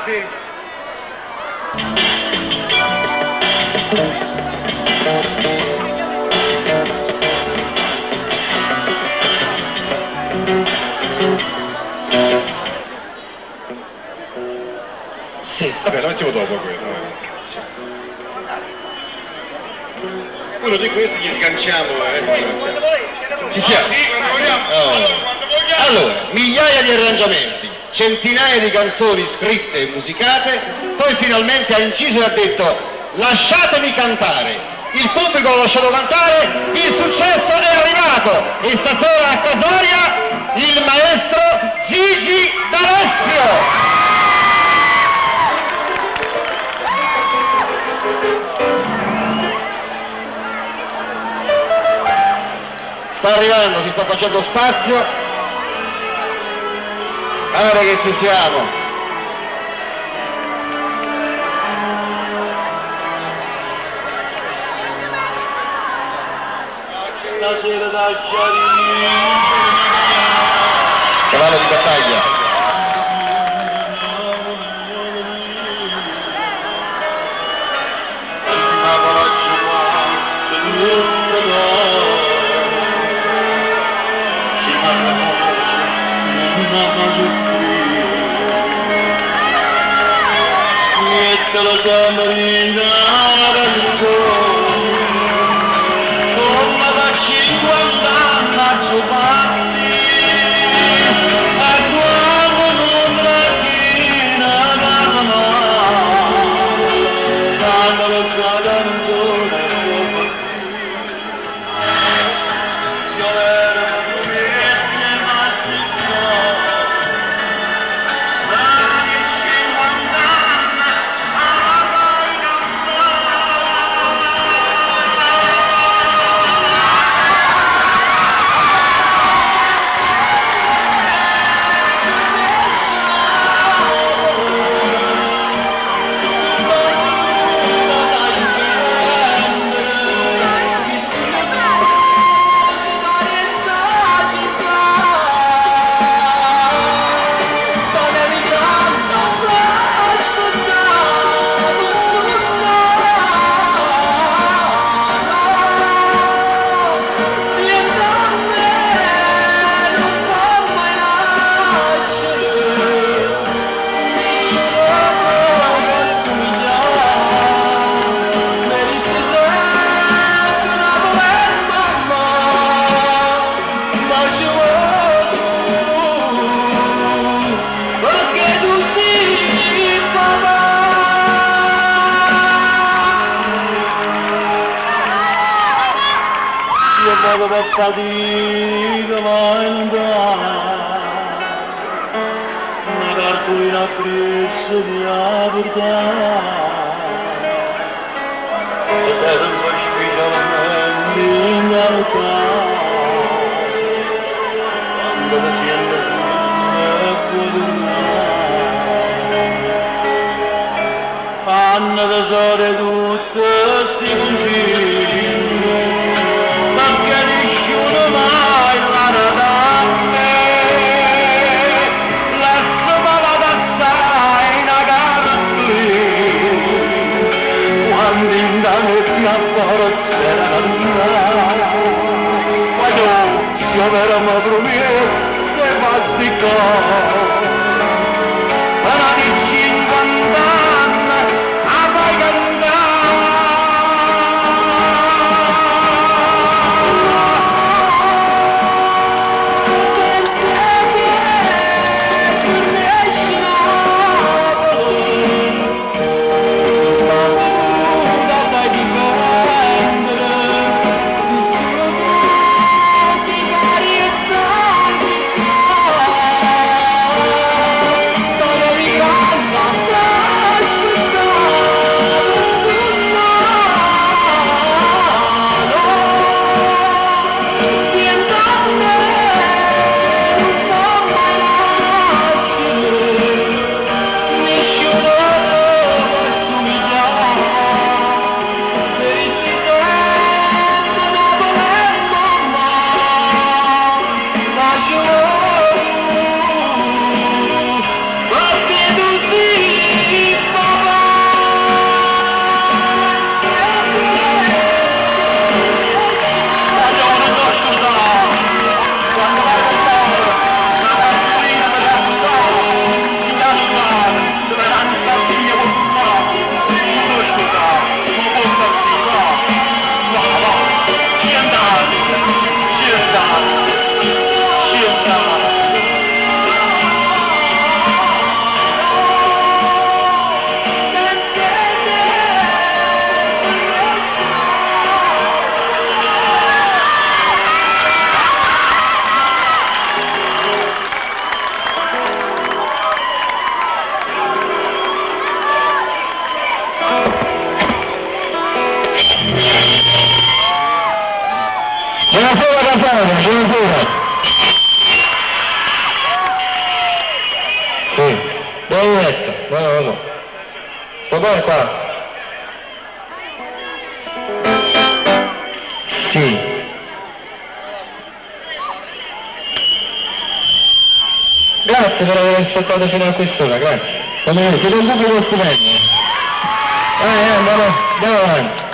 avanti. Sì, vabbè, lo mettiamo dopo quello. Sì. Uno di questi gli sganciamo, Ci siamo? Sì, quando vogliamo. Quando vogliamo. Allora, migliaia di arrangiamenti, centinaia di canzoni scritte e musicate, poi finalmente ha inciso e ha detto lasciatemi cantare. Il pubblico l'ha lasciato cantare, il successo è arrivato e stasera a Casoria il maestro Gigi D'Alessio. Sta arrivando, si sta facendo spazio. Pare che ci siamo. Stasera da Chiarino. Cavallo di battaglia. Lo Samarina come da 50 anni fatti a nuovo non rattina quando lo sa canzone fatica lontana, una cartolina appresso mi ha portato, e serve specialmente in realtà, quando la siente sulla fanno tesoro tutte sti cugini. Povera madre mia, che mastica, una di 50 anni, a fai fuori da fare, ce ne fuori. Sì, dove letto? No. Sto bene qua. Sì. Grazie per aver aspettato fino a quest'ora, grazie. Come siete un pubblico stupendo. Andiamo avanti.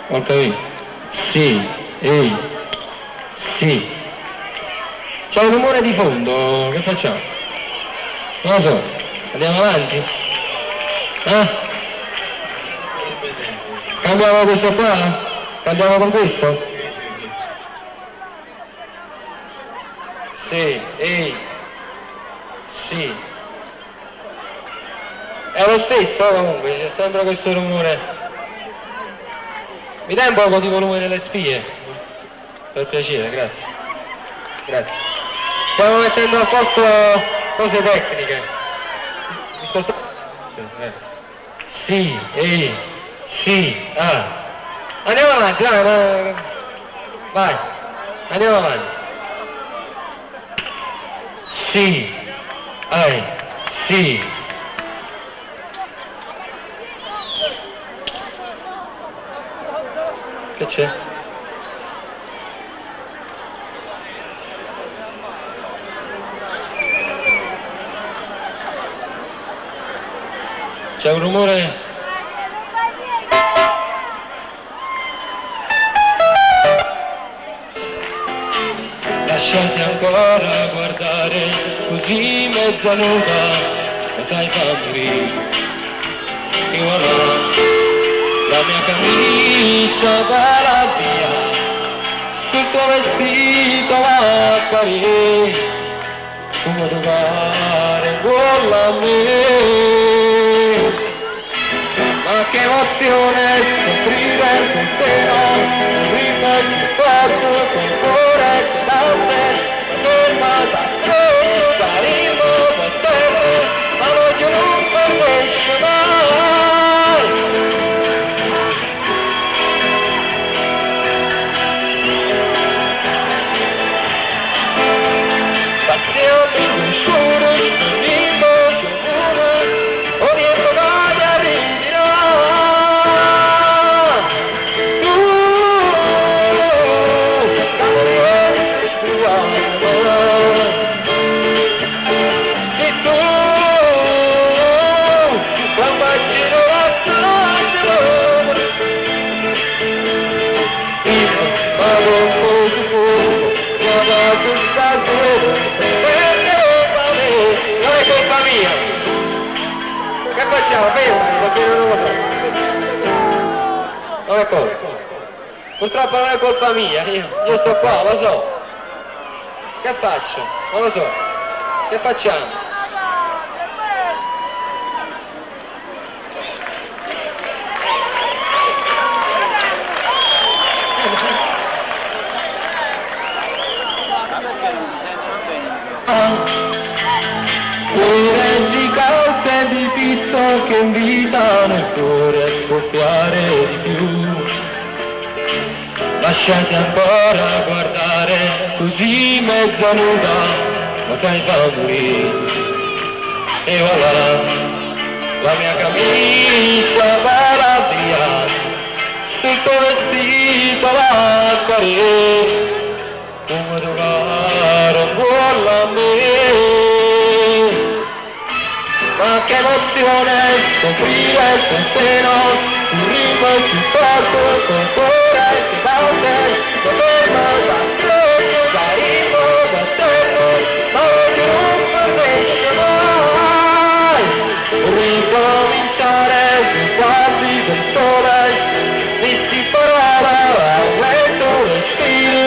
Ho capito. Sì, ehi, sì. C'è un rumore di fondo, che facciamo? Non lo so, andiamo avanti? Cambiamo questo qua? Andiamo con questo? Sì, ehi, sì. È lo stesso comunque, c'è sempre questo rumore. Mi dai un poco di volume nelle spie? Per piacere, grazie. Grazie. Stiamo mettendo a posto cose tecniche. Mi sposto... Grazie. Sì, ehi, sì, Andiamo avanti, vai. Andiamo avanti. Sì, sì. Che c'è? C'è un rumore. Lasciati ancora guardare così mezza nuda, cosa hai fatto qui? E voilà. La mia camicia va via, sul tuo vestito va a apparire, come trovare uguale a me. Ma che emozione scoprire che se no, un ritmo più forte, con cuore che batte, fermata stretto da ritmo da terra, ma l'odio non fermisce mai. Non è cosa. Purtroppo non è colpa mia, io sto qua, lo so. Che faccio? Non lo so. Che facciamo? Reggi calze di pizza che invitano il cuore a scoppiare di più. Lasciati ancora guardare così mezza nuda, ma sai fa morire. E voilà, la mia camicia va via, sul tuo vestito va a apparire, come trovare un buon a me. Ma che emozione scoprire che se no un ritmo più forte con cuore che batte, doverlo da stretto, da ritmo, da terra, ma che non fermisce mai. Ricominciare con guardi del sole, stessi parole, aumento respiro,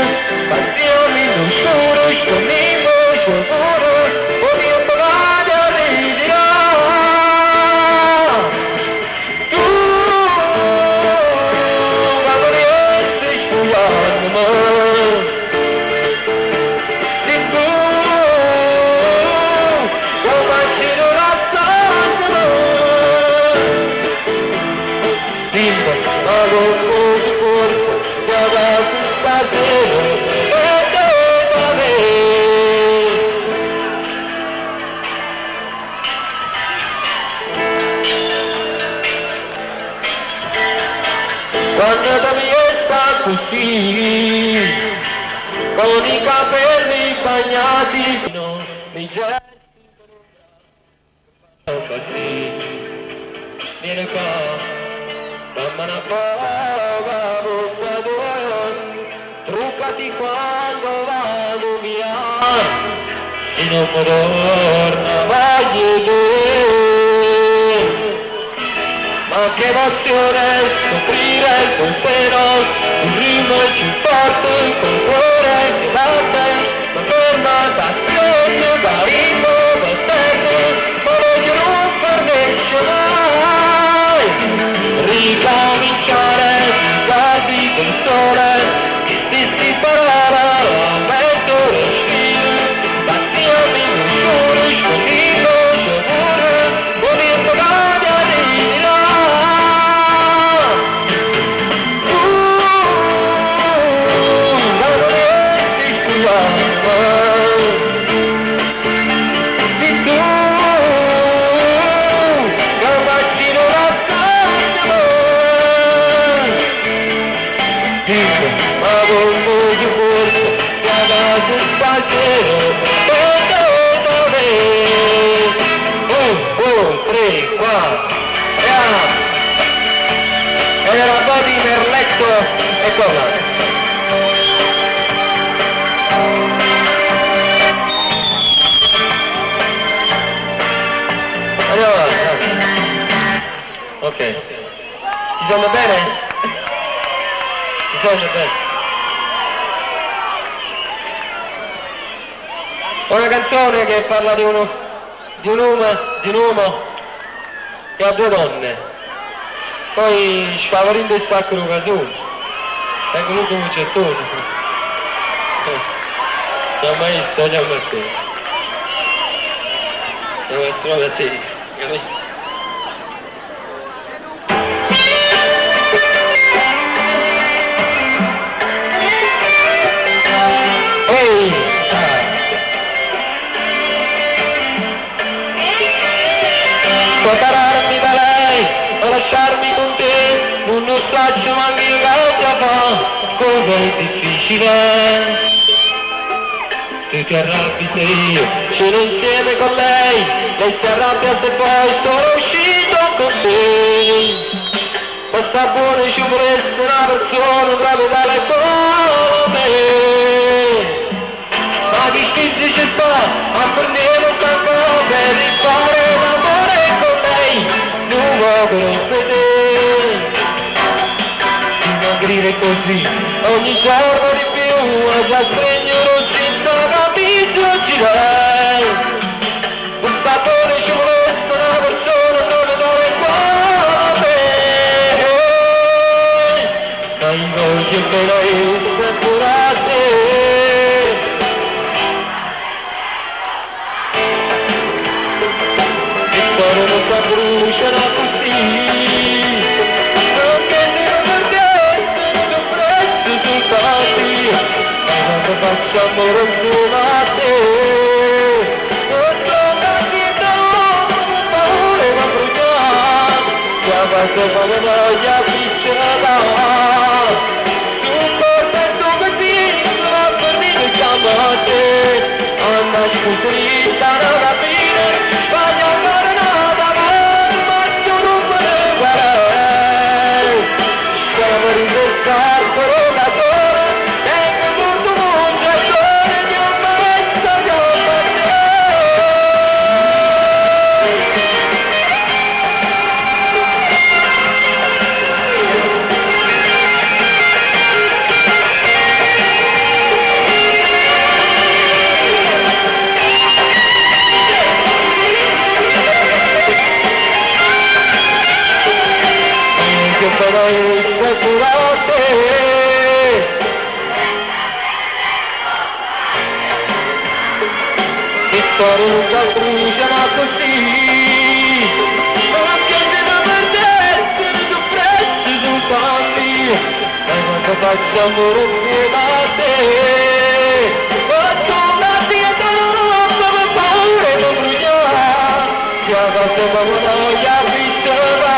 passioni d'oscuro, scomino, scioguro, odio pagare a ridere. capelli bagnati, mi gesti così, vieni qua, dammi una parola, truccati quando vado via, se non mi torna voglio ma che emozione scoprire il tuo seno, un ritmo ci porta col cuore che batte, ma ferma da stretto, da ritmo, da tempo, ma voglio non fermarci mai, ricominciare, guardi col sole, che stessi parole, aumento lo stile, passione, non giuro, scondiglio, sciopure, movimento cambia di là. Era un po' di merletto e cosa? Allora, ok, si sente bene? Si sente bene? Una canzone che parla di un uomo che ha due donne. Poi spavarinde stacco l'occasione, è venuto un gettone. Siamo messo, andiamo a te. Devo essere a te, capito? Ehi! Sfocararmi da lei, lasciarmi con te, non lo so ma che cosa fa, come è difficile. Tu ti arrabbi se io ceno insieme con lei si arrabbia se poi sono uscito con te. Basta buono ci vorresti una persona proprio tale come me. Ma chi stizzi ci sta a prendere sta cosa per fare l'amore con lei, non voglio vedere. Ti magrire così ogni giorno di più, già stringono senza capire girare. Questa buona ci volesse una persona proprio tale come me. Ma io voglio che lei sia curate. Non si bruciano così, anche se non perdessero sul prezzo soltanti, ma quando facciamo solo a te, non so capito come paura ma bruciare, se a base come voglia vicina, sul portato così, sono perduto siamo a te, Anna scusita non capire, voglio ancora non si bruciano così, anche se non perdessero sul prezzo sul bambino, ma quando facciamo insieme a te, ma sono dietro come paura non bruciare, se a volte come voglia vicina,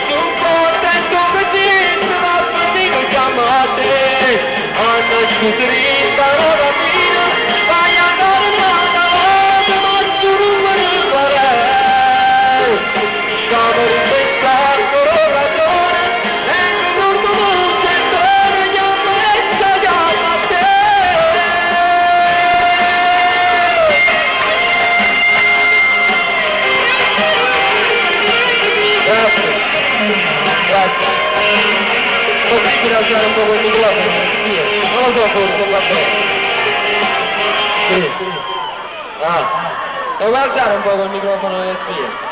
sul contento così, se va a finire chiamo a te, Anna scusita col microfono, non lo so, forse va bene. Sì. Ah, devo alzare un po' col microfono nelle spie.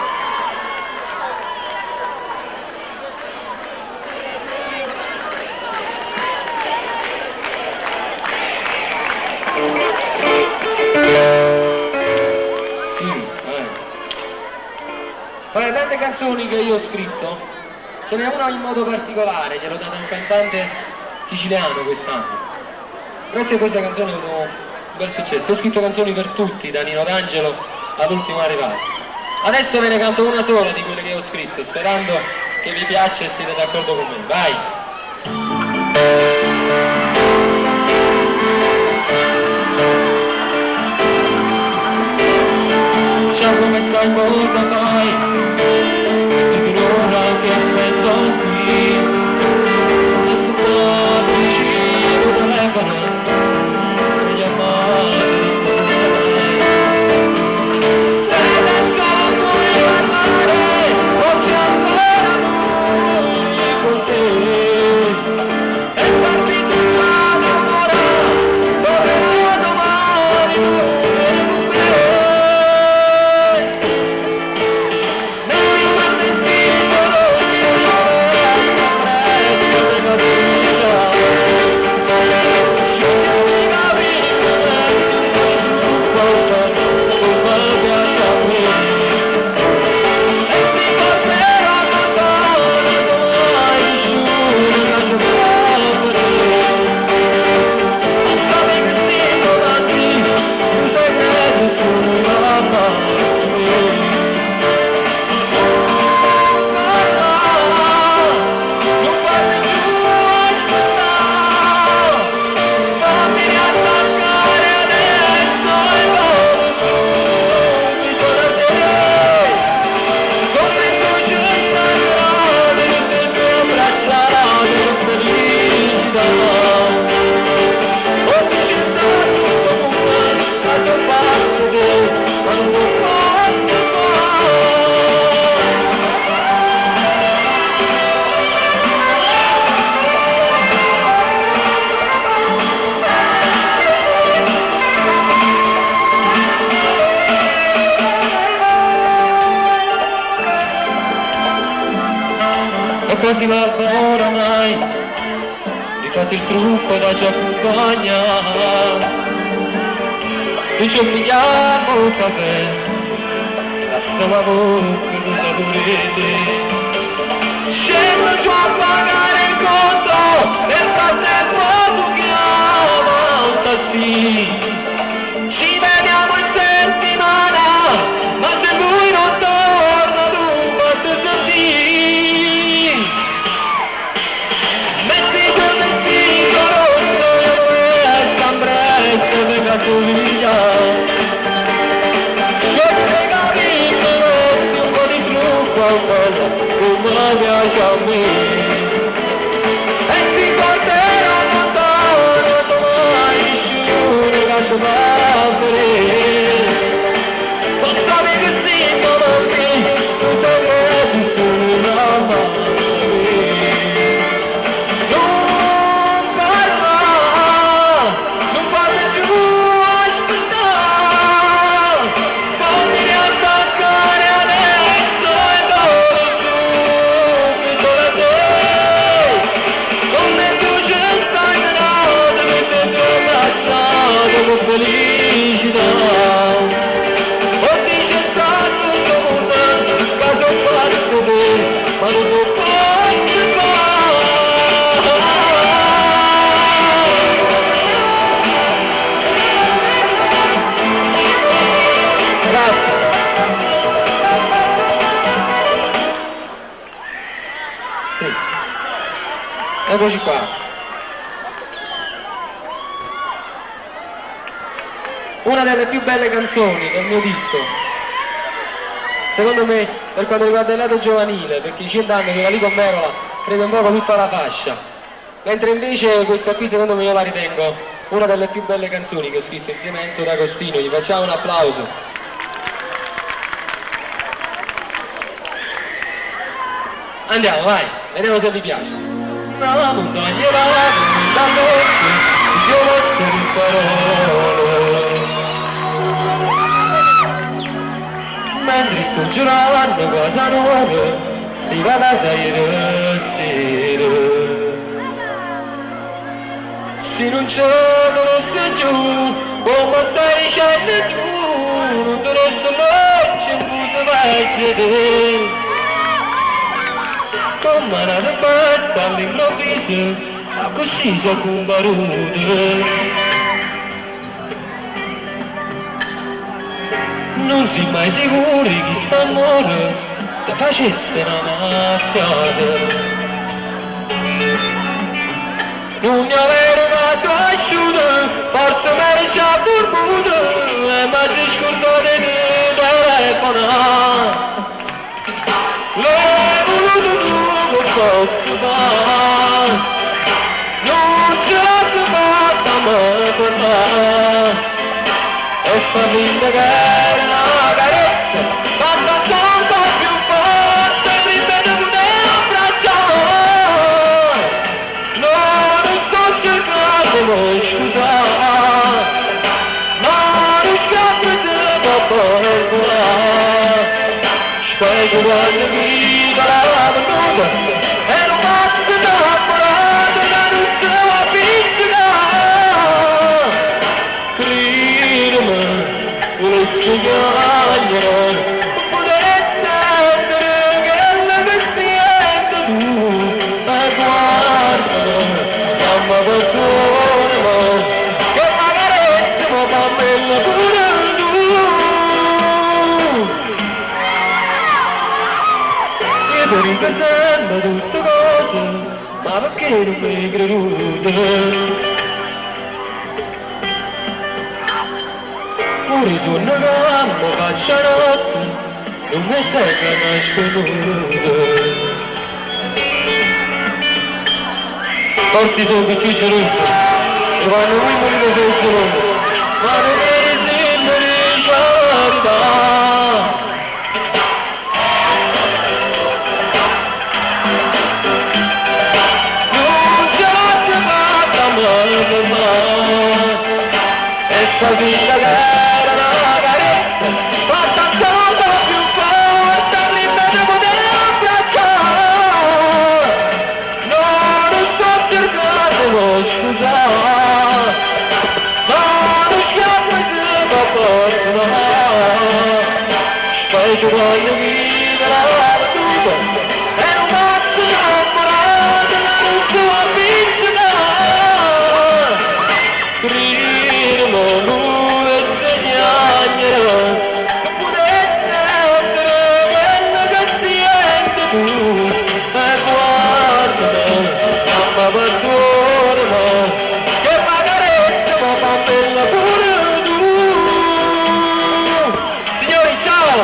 Fra le tante canzoni che io ho scritto, ce n'è una in modo particolare, che l'ho data a un cantante siciliano quest'anno. Grazie a questa canzone ho avuto un bel successo. Ho scritto canzoni per tutti, da Nino D'Angelo all'ultimo arrivato. Adesso ve ne canto una sola di quelle che ho scritto, sperando che vi piaccia e siete d'accordo con me. Vai! Ciao, come stai, cosa fai? Ed un'ora che aspetto qui, aspettato vicino telefono, e gli amati non mai. Se adesso puoi parlare, o c'è ancora lui con te, è partito già da un'ora, tornerà domani lui con te. È quasi l'alba oramai, rifate il trucco da ci accompagna, noi ci pigliamo un caffè, lascia la bocca, cosa volete? Scendo giù a pagare il conto, nel frattempo tu chiama un taxi. Ci vediamo in settimana, ma se lui non torna tu quanto senti? Metti il tuo vestito rosso e questa brezza di cattolica. Scegli capito, metti un po' di trucco a quello come piace a me. E ti porterò lontano, domani nessuno lascia fare. Passami che simbolo qui, sto sempre su una mano. Non parla, non farmi più aspettare. Fammi attaccare adesso e torno subito da te. Come tu ci stai grande, mi sento abbracciato con felicità. Ma non lo posso fare. Grazie. Sì. Eccoci qua. Una delle più belle canzoni del mio disco. Secondo me, per quanto riguarda il lato giovanile, perché i 100 anni quella lì con Merola prende un po' tutta la fascia, mentre invece questa qui secondo me io la ritengo una delle più belle canzoni che ho scritto insieme a Enzo D'Agostino. Gli facciamo un applauso. Andiamo, vai, vediamo se vi piace. una montagna lava nella notte, io resto in parole. Mentre sto girando casa nuova, stiva casa ieri sera. Se non c'è, non resta giù, come stai dicendo tu, non ti resta l'occhio, in busa vai a vedere. Come nada basta all'improvviso, a così si combaruto. Non si è mai sicuri chi sta a morire, ti facesse una mazzata. Non mi avere una sua asciuta, forse mi ero già burbuta, e mi ha scordato di telefonare. Non posso fare, non ce l'ho fatta mai parlare. E fammi che era una carezza, fatta solo un po' più forte, ripeto che abbracciare. Non sto cercando di scusare, ma non scappo se può perdonare. Spero quando mi la venuta, e non basta innamorato, ma non si può avvicinare. Credimi, volessi chiamare, potrei sentire quello che sento tu, ma guarda, mamma perdonami, che magari siamo bambini pure tu. E per ripensando tutte cose, ma perché non mi hai creduto? Pure su una gamba faccia notte, non mi tenga nasconuto. Forse sono più geloso, e quando lui morire sono geloso, ma non mi sembra di carità. Non ce l'ho fatta mai, e sta vita che specie quando vive la battuta e non basta innamorato, ma non si può avvicinare. Prima lui si chiamerà, non potesse essere quello che senti tu. E guardami, mamma perdonami, che magari siamo bambini pure tu. Signori, ciao!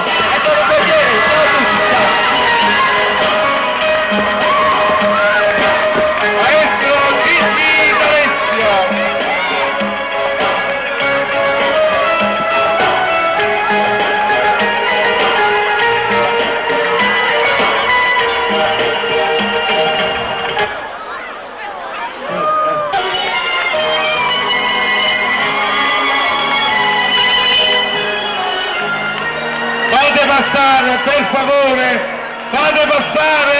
Fate passare, per favore, fate passare!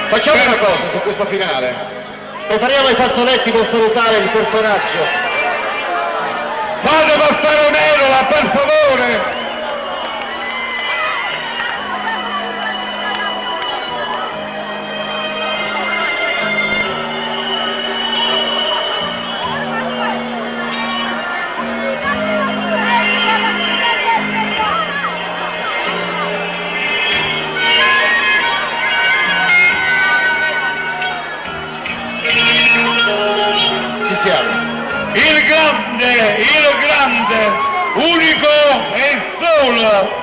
Facciamo una cosa su questo finale. Prepariamo i fazzoletti per salutare il personaggio. Fate passare Merola, per favore! Il grande, unico e solo.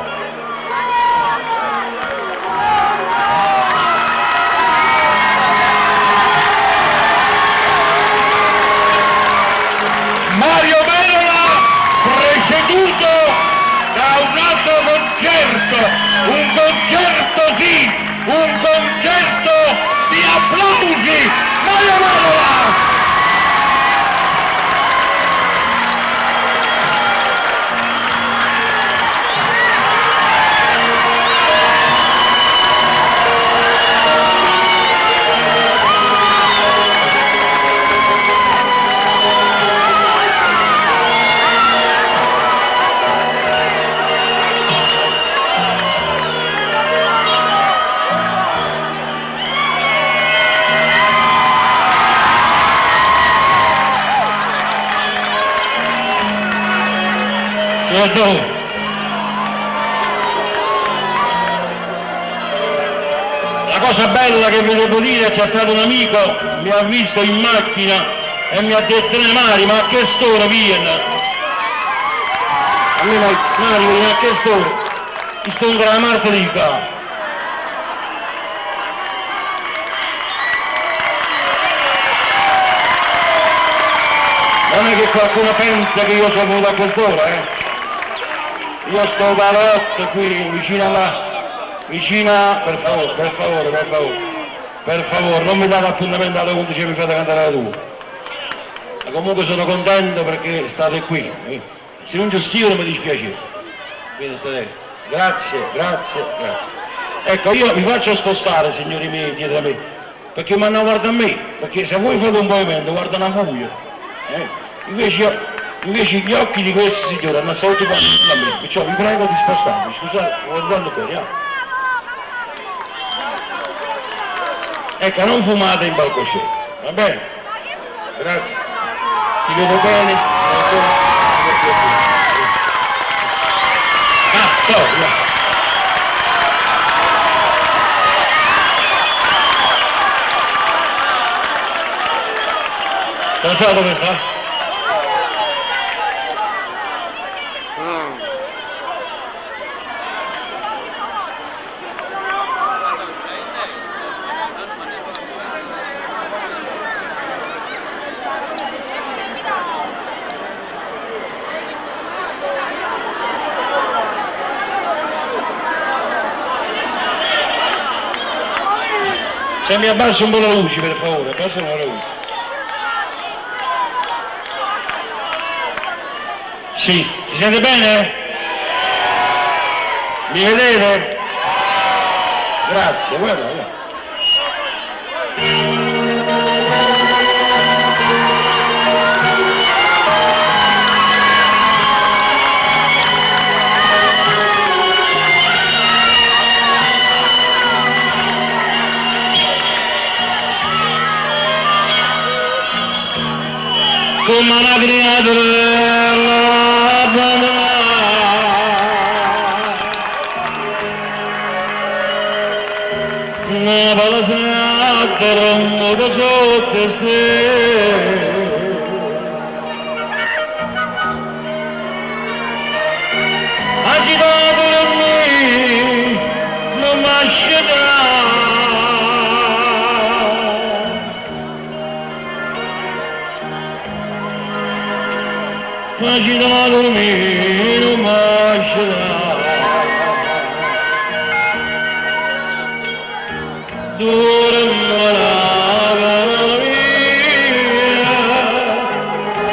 dove? La cosa bella che vi devo dire, c'è stato un amico, mi ha visto in macchina e mi ha detto Mario, ma a che st'ora viene? A me Mario, viene a che st'ora? Mi sto ancora la martedì qua. Non è che qualcuno pensa che io sono venuto a quest'ora, Io sto dalle 8 qui, vicina, per favore, non mi date appuntamento alle 11 e mi fate cantare la tua. Ma comunque sono contento perché state qui, se non gestisco mi dispiace. Quindi state, grazie. Ecco, io vi faccio spostare, signori miei, dietro a me, perché mi hanno guardato a me, perché se voi fate un movimento guardano a voi. Invece gli occhi di questi signori hanno stato tutti quanti a me, perciò vi prego di spostarvi, scusate, guardando bene, Ecco, non fumate in palcoscenico, va bene? Grazie. Ti vedo bene? Sorry. Stasera dove sta? Se mi abbassi un po' la luce, per favore, abbassami la luce. Sì, si sente bene? Mi vedete? Grazie, guarda. Come una creatura una palasata rombo sotto se agitato in me non m'asceta facile a dormire, non m'asceta. Dura la mia,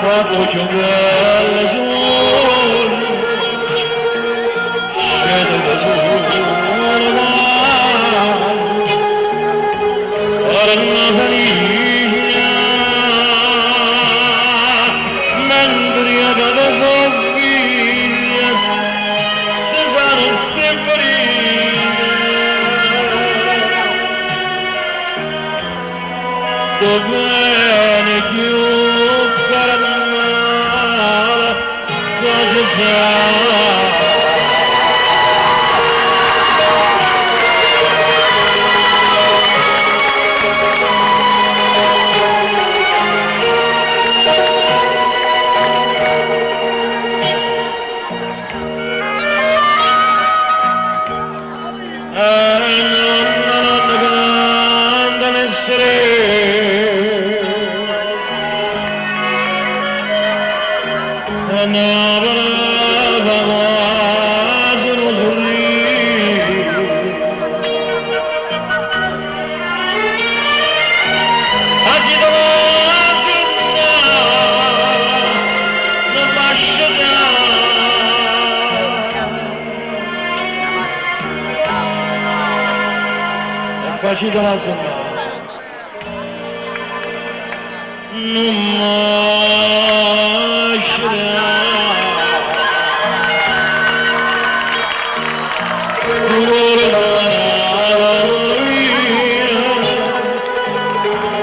quando giocare al sole, scende da sole, ora non felice, mentre io da soffia, da sana stemperina. Bene più caramella, cosa sa? Non canta essere una brava sono sorriso agito la città non lascia è facile la sommare non lascia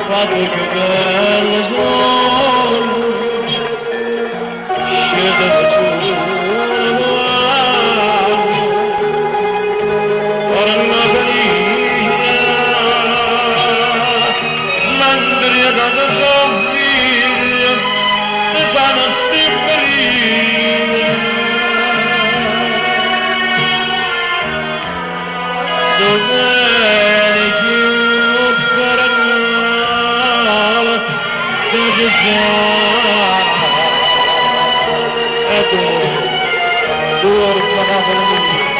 vado che bello sono, scende da solo. bene che non farà male, che ci sa. E tu orfanato mio.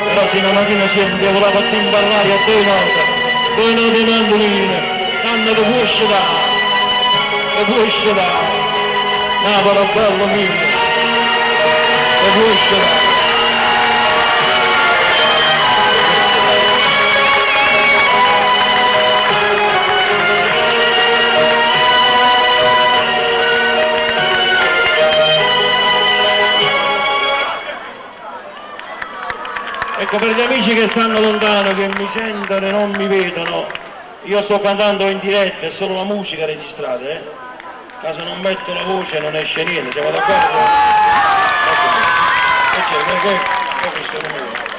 Però se una mattina scende, voleva a imbarrare a 2 note di mandoline, hanno che può scelare. E puoi scelare, Napoli bello mio, e puoi scelare. Ecco, per gli amici che stanno lontano, che mi sentono e non mi vedono, io sto cantando in diretta, è solo la musica registrata, Ma se non metto la voce non esce niente, siamo d'accordo? Che c'è? Che è questo rumore?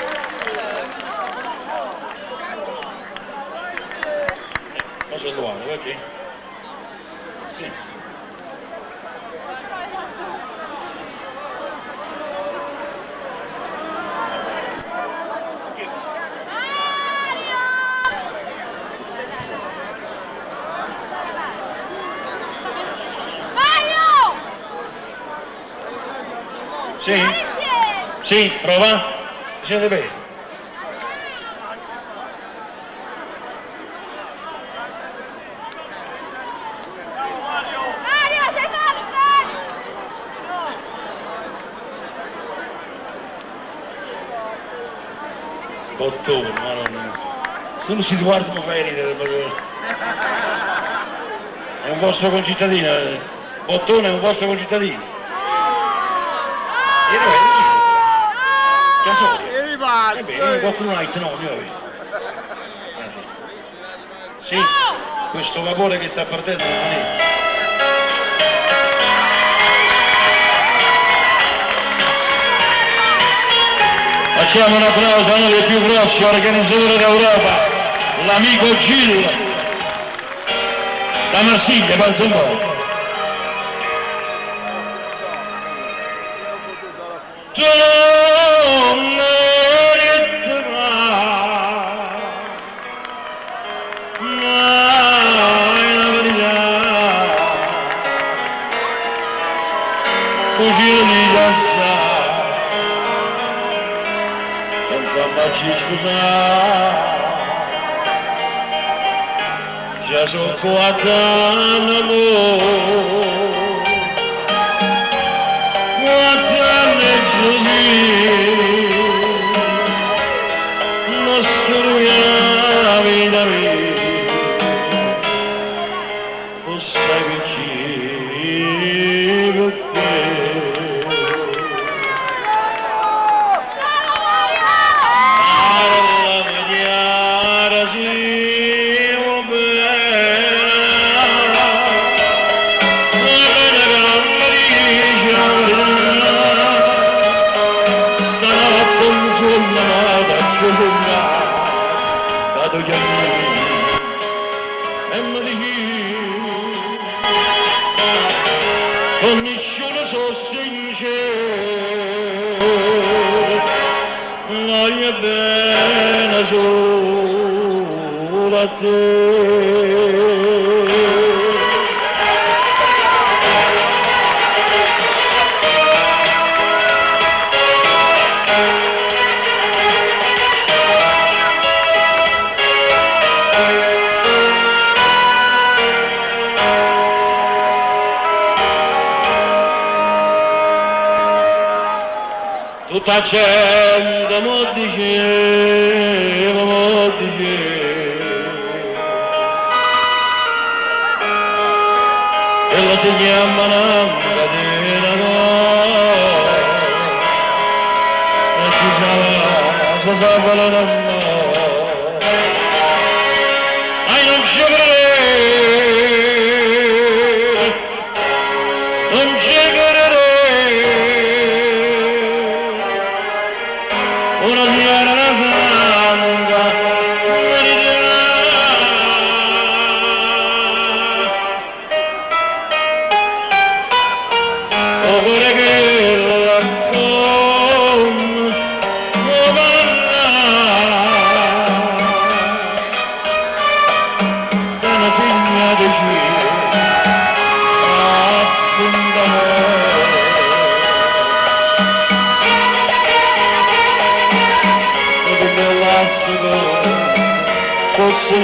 Ma se lo hanno, perché? Sì. Sì? Sì, prova? Si sente bene? Mario, sei forte! Bottone, ma non... Se non si guarda mi fai ridere, è un vostro concittadino, Bottone è un vostro concittadino. E noi, Casoli. Bene, qualcuno ha detto no, io avevo. Sì, questo vapore che sta partendo non è. Facciamo un applauso a uno dei più grossi organizzatori d'Europa, l'amico Gil, da Marsiglia, pensa un po'. Já sou quatano, quatano Gesù, nostro la vita mia, tu stai vicino a te. Con nessuno so sincero, voglio bene solo a te. Tutta gente mi diceva, e la si chiama una catena e ci sa la donna, non ci credo, non ci credo. Una signora la santa, occorre che la racconta, Damasco fosse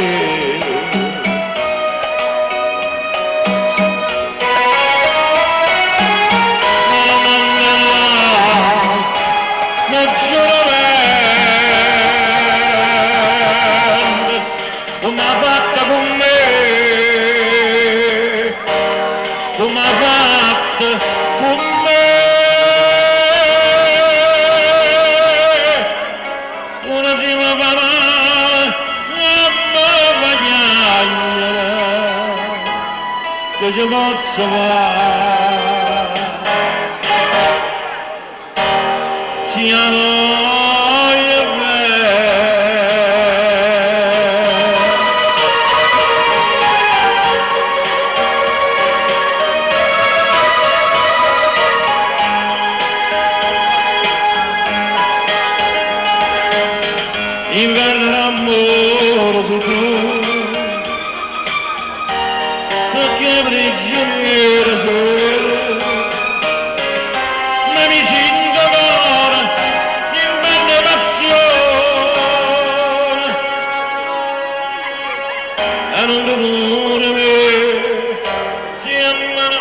come ha fatto con me, come ha fatto con me, una si mi fa male, mamma vagnaglia, che ci posso fare, sia noi e me. Inverno amoroso tu, perché prigioniero sono, ma mi sento ancora inverno passione, e non dolore me si ammala.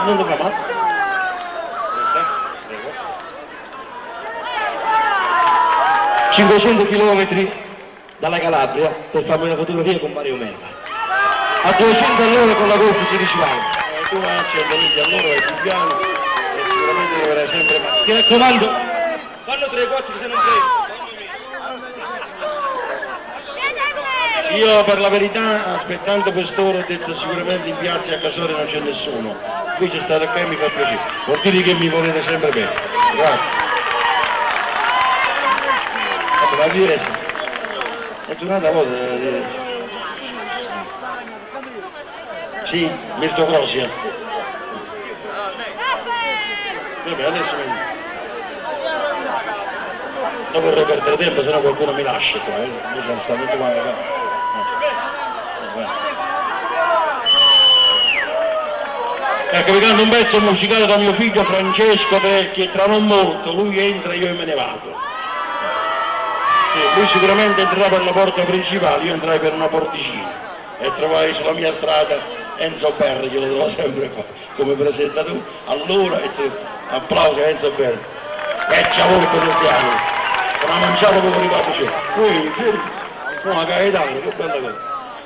Non fa male. 500 km dalla Calabria per farmi una fotografia con Mario Merla. A 200 all'ora con la Golf 16 valve. Tu a 100 miglia all'ora è più piano e sicuramente troverai sempre male. Ti raccomando, fanno 3-4 se non prendo. Io per la verità, aspettando quest'ora, ho detto sicuramente in piazza a Casore non c'è nessuno. Qui c'è stato qua e mi fa piacere. Vuol dire che mi volete sempre bene. Grazie. La Viese. È tornata a volta. Sì, Mirto Crosia. Vabbè, adesso mi... non vorrei perdere tempo, sennò qualcuno mi lascia qua. Noi siamo stati tutti quanti qua. Ecco, vi canto un pezzo musicale da mio figlio Francesco perché tra non molto lui entra e io me ne vado. Sì, lui sicuramente entrerà per la porta principale, io entrai per una porticina e trovai sulla mia strada Enzo Berri, che lo trovo sempre qua come presentatore. Allora, applauso a Enzo Berri, vecchia volpe del teatro, se l'ha mangiato come ricordo c'è. Poi, una Gaetano, che bella cosa.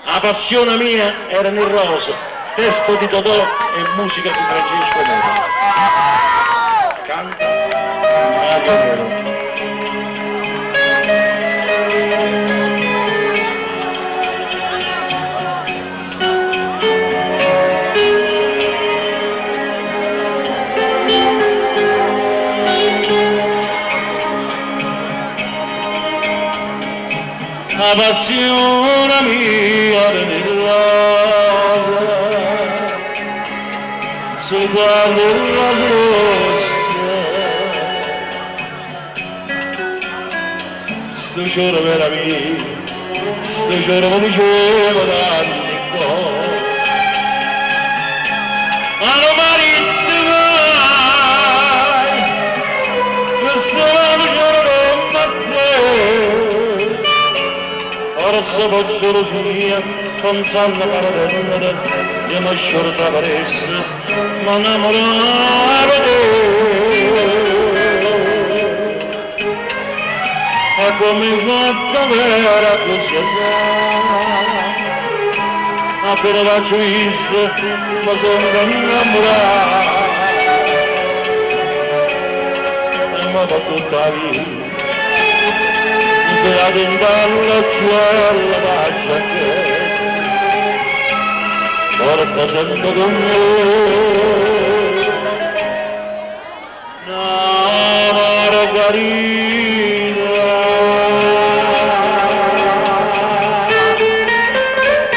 La passione mia era nel rosa, testo di Totò e musica di Francesco Moro. Canta Mario Moro. La passione mia nell'aria, solità della rossa, sto giorno per amico, sto giorno mi dicevo tanti cose, ma non mi forse faccio sia, pensando che la terra io mi sciorta paresse, ma innamorare te. E come fatta vera così appena faccio visto, ma sono innamorato. E mi fa tutta la vita. Per tentarlo quella faccia che porta sempre con me una margarita,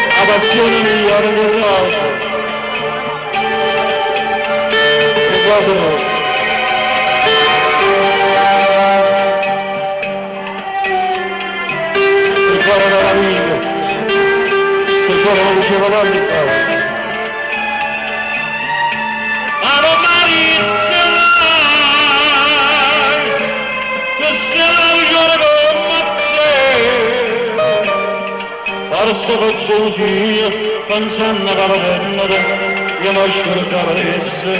la passione migliore del rosa, le cose nostre. Lo diceva tanti cose. Ma non maritterai, che stiamo a giocare con te. Forse faccio sia, pensando che la terra io mi scordavo adesso,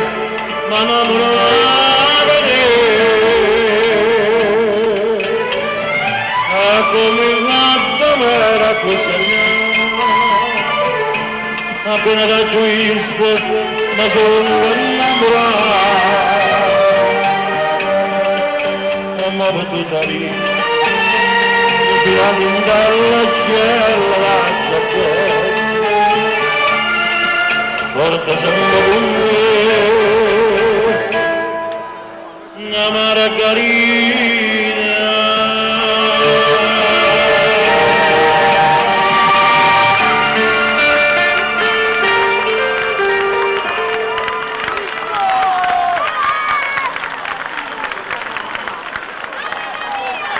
ma non lo vedi. E come fatta vera questa appena da visto, ma sono innamorato. E mi potuta lì, fino a dalla chiella lascia che porta sempre con me una margarita.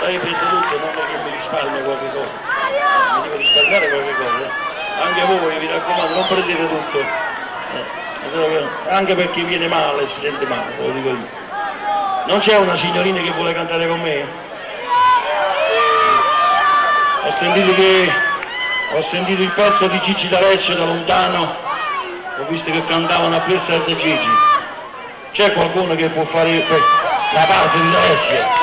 Io prendo tutto, non è che mi risparmio qualche cosa, mi devo risparmiare qualche cosa, anche voi vi raccomando, non prendete tutto, anche per chi viene male, si sente male, lo dico io. Non c'è una signorina che vuole cantare con me? Ho sentito il pezzo di Gigi D'Alessio da lontano, ho visto che cantavano a Piazza di Gigi. C'è qualcuno che può fare la parte di D'Alessio?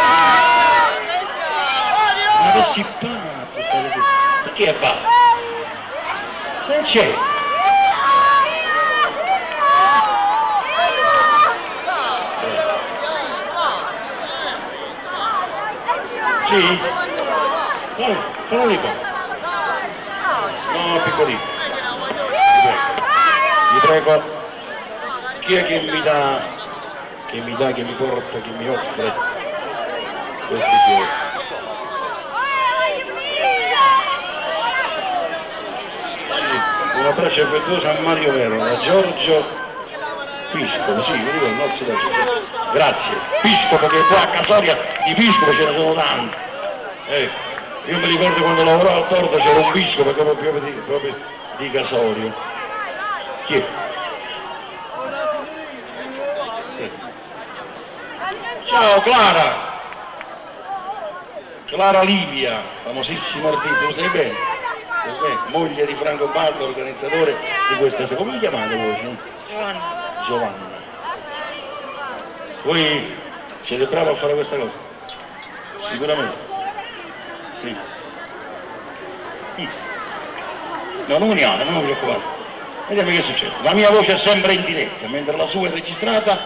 Ma che si pazza, perché è pazza? Se non c'è. Sì? No, fallo lì qua. No, piccolino. Vi prego. Chi è che mi porta, che mi offre questi fiori? Un abbraccio affettuoso a Mario Vero, da Giorgio Piscopo, sì, mi ricordo, Nozze da Giorgio. Grazie, Piscopo, che qua a Casoria di Piscopo ce ne sono tanti. Io mi ricordo quando lavoravo al porto c'era un Piscopo proprio di Casorio. Chi è? Sì. Ciao Clara! Clara Livia, famosissima artista, lo sai bene? Moglie di Franco Baldo, organizzatore di questa sera. Come vi chiamate voi? No? Giovanna. Voi siete bravi a fare questa cosa? Sicuramente. Sì. No, non uniate, non vi preoccupate. Vediamo che succede. La mia voce è sempre in diretta, mentre la sua è registrata.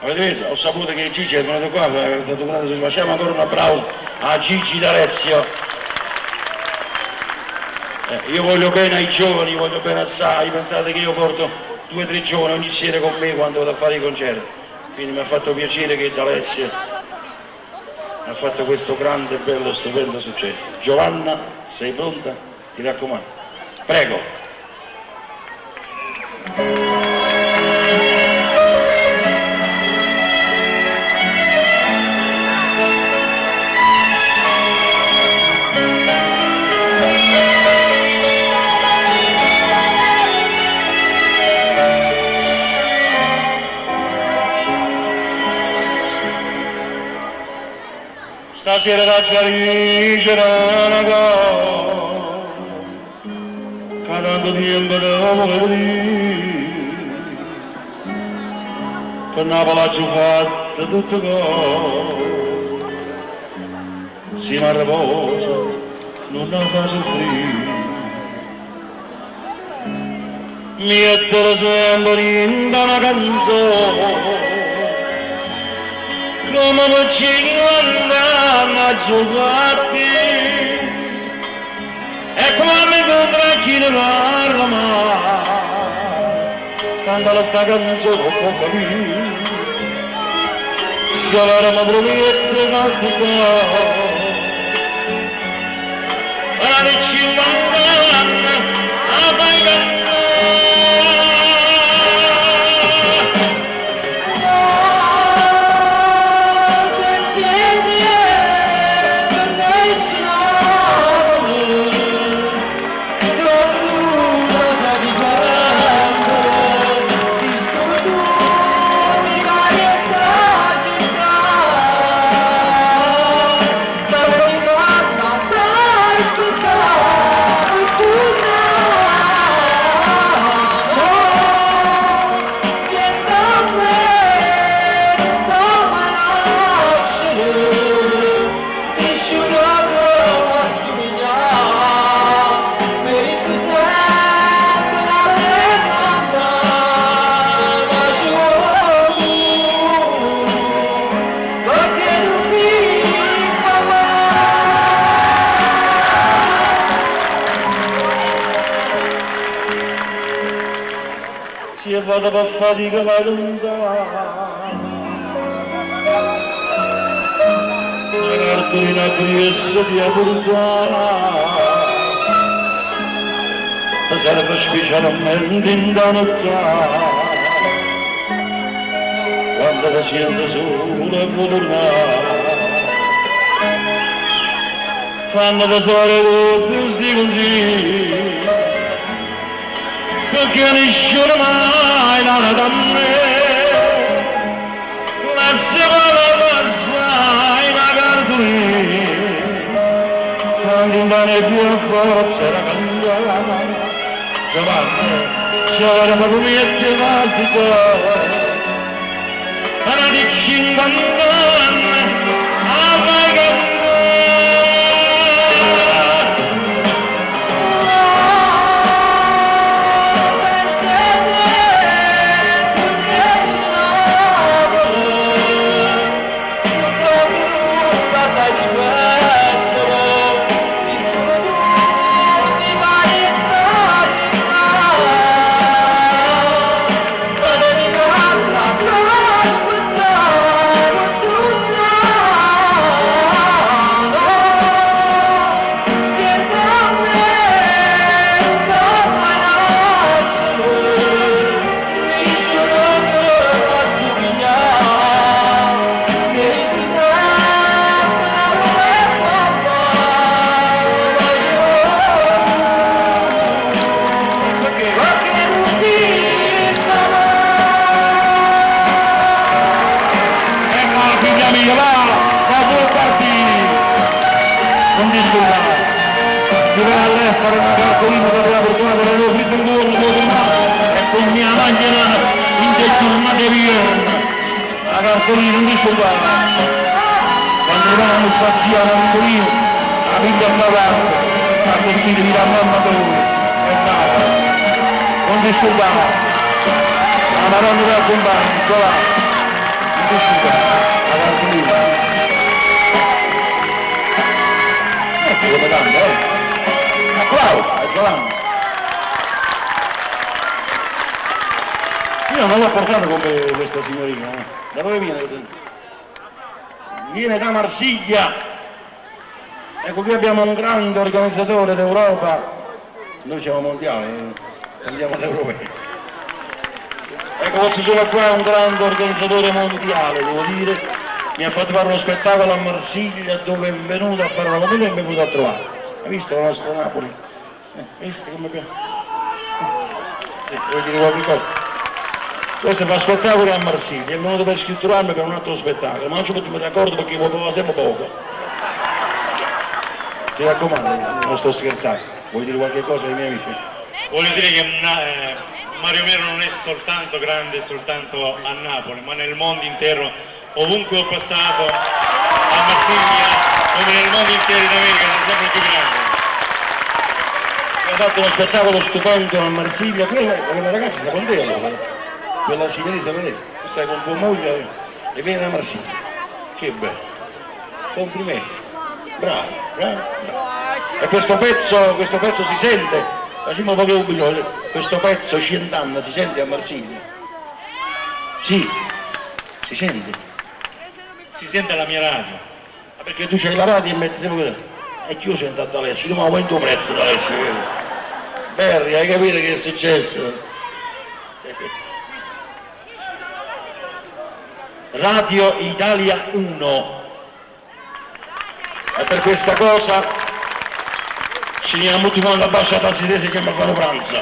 Avete visto? Ho saputo che Gigi è venuto qua, facciamo ancora un applauso a Gigi D'Alessio. Io voglio bene ai giovani, voglio bene assai, pensate che io porto 2 o 3 giovani ogni sera con me quando vado a fare i concerti, quindi mi ha fatto piacere che D'Alessio ha fatto questo grande, bello, stupendo successo. Giovanna, sei pronta? Ti raccomando. Prego. Stasera da chiarire una cosa tanto tempo devo vedere, che Napoli ha fatto tutto cose, si mi riposa, non la fa soffrire. Mettere sempre in una canzone, come vicino andare a giocare, e quando incontra chi ne parla mai, canta sta canzone non può capire, schiavare ma promette i nostri cuori, ora che 50 anni a fai cantare. Se vado per fatica vai lontano, la cartolina griessa ti portata, serve specialmente in da notte, quando ti senti solo e vuoi tornare, quando ti sole tutti sti così, perché nessuno mai la da me, ma se vuole passare la cartolina, quando non è più a forza la cambiare, Giovanni, c'era ma come ti basti qua, ora di 50 anni, a mai cantare. Si va all'estero una cartolina per la fortuna delle loro fritte in buono e con mia maglia in te giornate via la cartolina non disturbava quando eravamo sta zia Marcolino la figlia a parte la vestita di la mamma per lui e nada non disturbava la madonna del compagno là non disturbava la cartolina come tanto, applauso a Giovanni. Io non l'ho portato come questa signorina, da dove viene? Viene da Marsiglia. Ecco, qui abbiamo un grande organizzatore d'Europa, noi siamo mondiali, andiamo d'Europa. Ecco, questo sono qua un grande organizzatore mondiale, devo dire. Mi ha fatto fare uno spettacolo a Marsiglia dove è venuto a fare una commedia e mi è venuto a trovare. Hai visto la nostra Napoli? Visto come piace? Vuoi dire qualche cosa? Questo fa spettacoli a Marsiglia, è venuto per scritturarmi per un altro spettacolo, ma non ci mettiamo d'accordo perché votava sempre poco. Ti raccomando, non sto scherzando. Vuoi dire qualche cosa ai miei amici? voglio dire che Mario Mero non è soltanto grande soltanto a Napoli, ma nel mondo intero, ovunque ho passato, a Marsiglia, come nel mondo intero in America, sono sempre più grande. Ha fatto uno spettacolo stupendo a Marsiglia, quella ragazza sta con te allora, quella signorina vedete, tu stai con tua moglie e vieni da Marsiglia. Che bello, complimenti, bravo, bravo, bravo. E questo pezzo si sente, facciamo poche ubiconi, questo pezzo 100 anni si sente a Marsiglia? Sì, si sente. Si sente la mia radio. Perché tu c'hai la radio e metti sempre quello. E io sento da Alessio, ma aumento il prezzo da Alessio. Perry, hai capito che è successo? Radio Italia 1. E per questa cosa ci andiamo tutti quanti a Bascia Tassidese che andiamo a fare pranzo.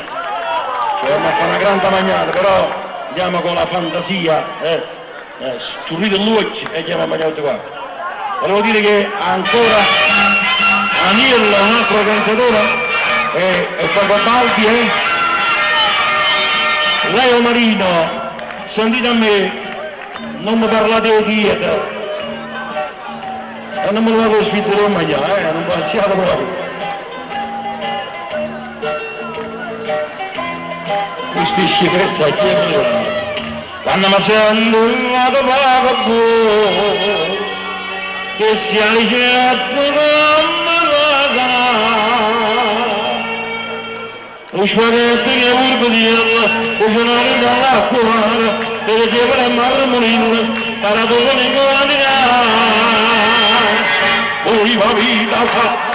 Cioè andiamo a fare una grande magnata, però andiamo con la fantasia, sciurrito l'occhio e andiamo a mangiare tutti qua. Volevo dire che ancora Aniel, un altro organizzatore, e Franco Baldi, Leo Marino, sentite a me, non mi parlate di dieta, e non me lo vado a svizzere a mangiare, non passiate proprio. Queste schifezze a chi è vero? Quando mi sento una paga buona, che sia liceato come cosa, lo spaghetto che vorrei dire, cucinare dall'acqua, che si per marmolino, parato con il guardia, poi va vita fa.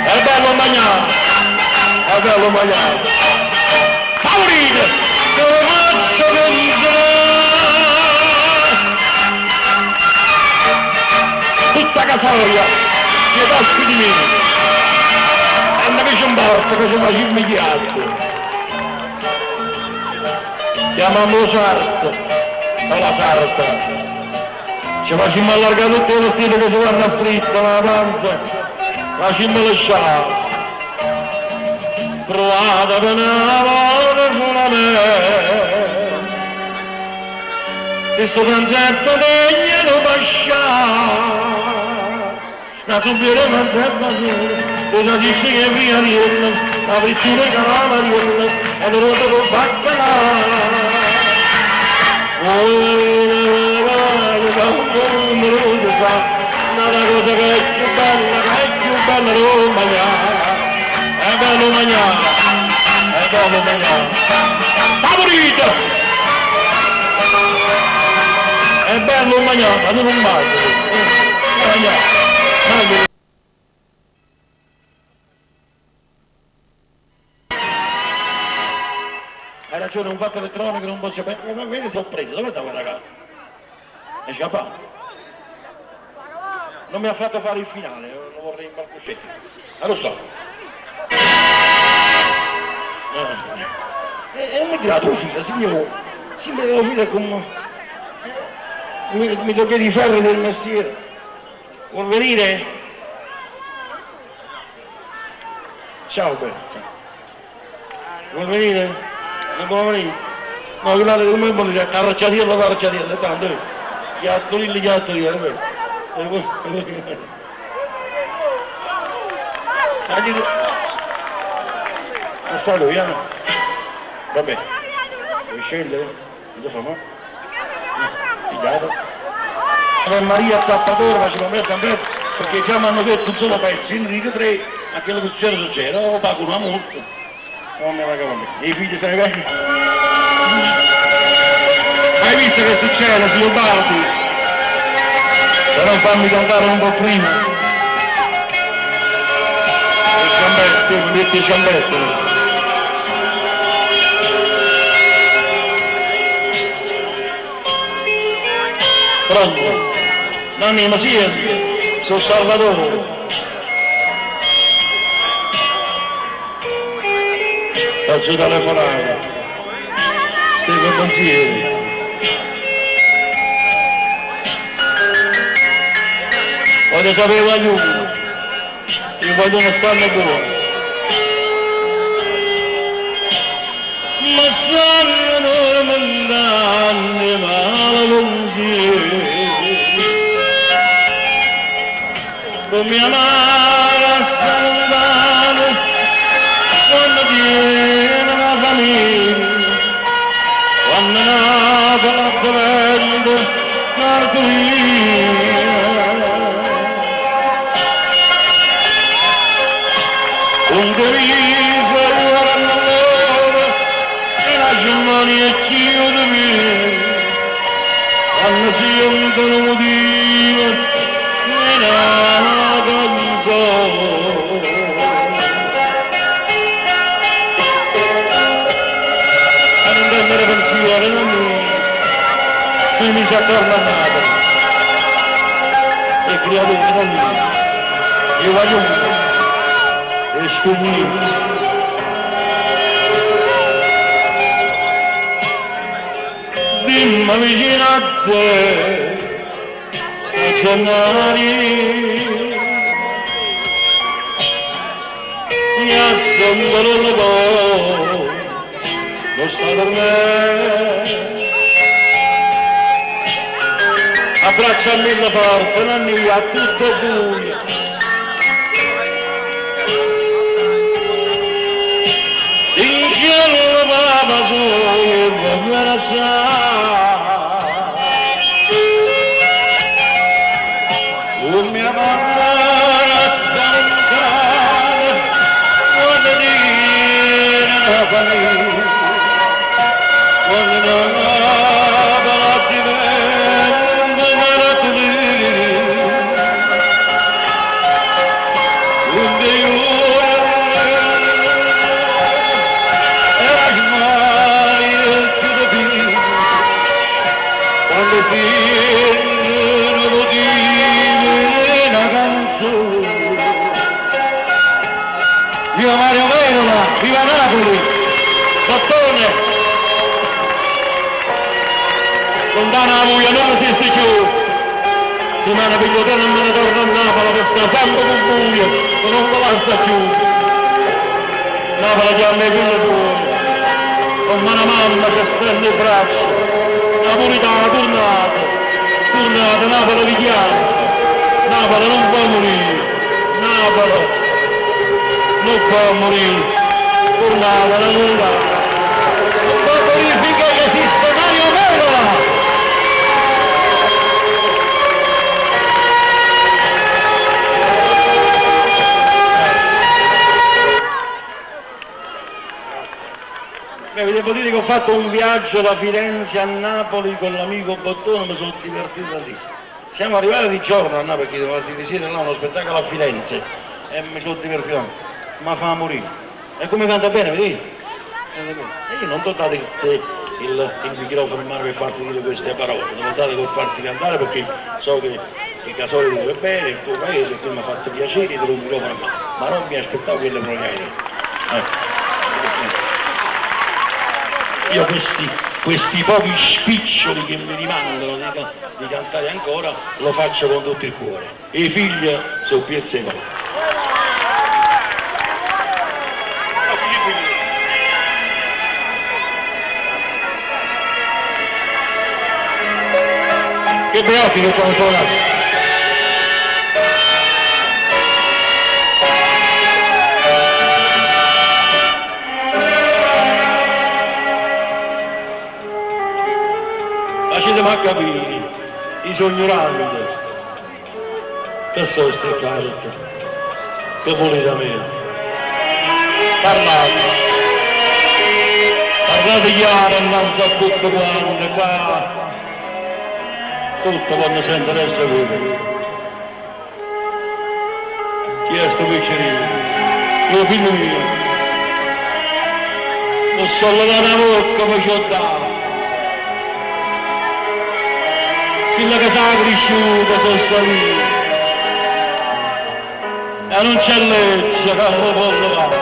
È bello mangiare, è bello mangiare. Favorite, che mazzo tutta casoria, che taschi di me. E ne fece un porto che si faceva immediato. Chiamammo Sarto, o la Sarta. Ci facciamo allargare tutti i vestiti che si vanno stretto, la panza, facciamo le sciarpe. Provate per una volta sulla me, questo pranzetto degno lo basciare, la subire pranzetto solo, cosa si dice che via dirlo, la frittura che la mariella, e le rotte con baccalà. Una cosa che è più bella non mangiare. È bello mangiare, è bello mangiare. Favorito! È bello mangiare, ma tu non mangi. Mangiare. Hai ragione, un fatto elettronico non posso sapere. Ma vedi se ho preso, dove sta quel ragazzo? È scappato. Non mi ha fatto fare il finale, lo vorrei in palcoscenico. Allora sto. E non mi tirato un filo, signore, si mi tira un filo come mi tocca di ferro del mestiere. Vuol venire? Ciao Berta. Vuol venire? Non può venire? No, guardate come vuol dire, carrocciatiello, tanto, ghiattolilli, vabbè. Salite. Salve, via. Vabbè, devi scendere? Cosa fa, no? Figliato. Maria Zappatore faceva presa, perché già mi hanno detto un solo pezzo, Enrico 3, a quello che succede, o pago una multa, o me la cavo. E i figli se ne vengono. Hai visto che succede, signor Baldi? Però fammi cantare un po' prima. Il ciambetto, mi metti il ciambetto. Pronto? Nanni, ma sì, sono Salvatore. Faccio telefonare. Stai con pensieri. voglio sapere guaglione, i guaglioni stanno buoni. Ma stanno dormentando male pensieri, con mia madre sta lontano, quando tiene una famiglia, quando nata la bella Martolina. Un deriso ora all'ora e la germania chiude me, quando si sentono motivo nella canzone. A non prendere pensiero da me, e mi si attorno a Napoli, e creatura da me, e voglio esperienza. Dimmi vicino a te, stazionari, mi assombro un po', non sta per me. Abbracciami la forte, non mi a tutto buio. Cielo baba soy buona sa, mia mamma sta lontana, quando dire la famiglia, quando la diventa maratona, quando io quando si non dire una canzone. Viva Mario Verola, viva Napoli, Bottone, lontana la buia non esiste più, rimane pigliotone e me ne torno a Napoli per sta sempre con buio, che non lo passa più. Napoli chiama i figli suoi, con mano a mamma ci stende il braccio. Napolitana, tornate, Napoli vi chiama, Napoli non può morire, Napoli non può morire, tornate, Napolitana, non può morire finché esiste Mario Verola! Vi devo dire che ho fatto un viaggio da Firenze a Napoli con l'amico Bottone, mi sono divertito tantissimo. Siamo arrivati di giorno a Napoli perché devo di sera là uno spettacolo a Firenze e mi sono divertito, ma fa morire. E come canta bene, vedete? E io non ti ho dato il microfono in mano per farti dire queste parole, non ho dato per farti cantare perché so che il Casoli ti vuole bene, il tuo paese, e quindi mi ha fatto piacere, ti do un microfono in mano, ma non mi aspettavo quello che non hai detto. Io questi pochi spiccioli che mi rimangono di cantare ancora lo faccio con tutto il cuore. E i figli sono piezze cose. Che beati che sono suonati! Facetemi a capire, i sognoranti, che sono queste carte, che volete da me? Parlate chiaro innanzi a tutto quanto, qua, tutto quando sente adesso voi. Chi è sto piccerino? Mio figlio mio, non so la bocca ma ci ho dato. Quello che sa cresciuto sono stato e non c'è legge che lo può levare.